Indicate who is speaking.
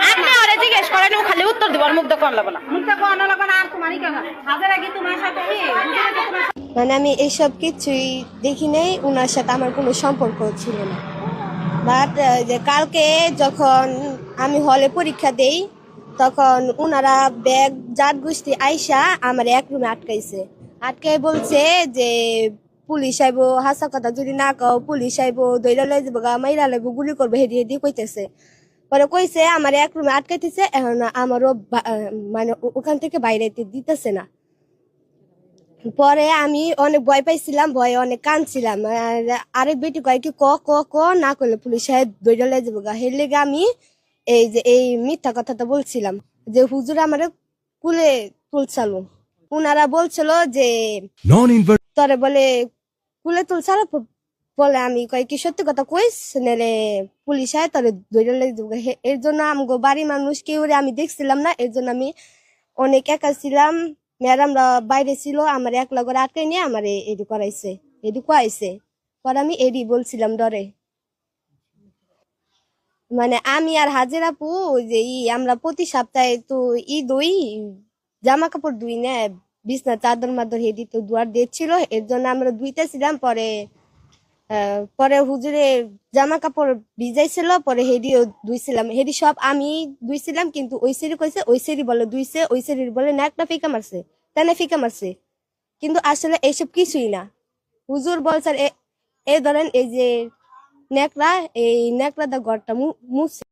Speaker 1: আপনি ওরে জিজ্ঞেস করেন, ও খালি উত্তর দিবার মুখ দেখুন লাগবে না, মুখ দেখুন লাগবে না। আর তোমারই কেন হাজার আগে তোমার সাথে
Speaker 2: মানে আমি এইসব কিছুই দেখি নাই, ওনার সাথে আমার কোনো সম্পর্ক ছিল না। বাট যে কালকে যখন আমি হলে পরীক্ষা দেই, তখন ওনারা ব্যাগ জাত গোষ্ঠী আইসা আমার এক রুমে আটকাইছে। আটকাই বলছে যে পুলিশ আইব, হাসা কথা যদি না কও পুলিশ আইব, দৈরা লই যাবো গা, মাইরা লাগবো, গুলি করবো, হেদি হেদি কইতেছে। পরে কইছে আমার এক রুমে আটকাইতেছে, এখন আমারও মানে ওখান থেকে বাইরে দিতেছে না। পরে আমি অনেক ভয় পাইছিলাম, ভয়ে অনেক কাঁদছিলাম। আরেক বেটি কয় কি ক ক ক না করলে পুলিশ সাহেব দৌড়ে লে যাবো গা, হের লেগে আমি এই মিথ্যা কথাটা বলছিলাম যে হুজুর আমারে কুলে তুলছালো। উনারা বলছিল যে তরে বলে কুলে তুলছালো, বলে আমি কয় কি সত্যি কথা কইস নেলে পুলিশ আয় তরে দৌড়ে লে যাবো গা। এর জন্য আমগো বাড়ির মানুষ কেউ আমি দেখছিলাম না, এর জন্য আমি অনেক একা ছিলাম। ম্যাডামরা বাইরে ছিল, আমার একলা করে আটকে নিয়ে আমার এডি করাইছে, এডি করাইছে। পরে আমি এডি বলছিলাম ডরে। মানে আমি আর হাজির আপু যে আমরা প্রতি সপ্তাহে তো দুই জামা কাপড় ধুই না, বিছনা চাদর মাদর হেডি তো দুয়ার দিচ্ছিল, এর জন্য আমরা ধুইতেছিলাম। পরে হুজুরে জামা কাপড় ভিজাইছিল, পরে হেডিও ধুইছিলাম। হেডি সব আমি ধুইছিলাম, কিন্তু ওই সেরি কইছে ওই সেরি বলে ধুইছে, ওই সেরির বলে না একটা ফিকা মারছে, তাই ফিকা মারছে। কিন্তু আসলে এইসব কিছুই না। হুজুর বলছেন এ ধরেন এই যে নেকড়া, এই নেকড়া দা ঘরটা মুছছে।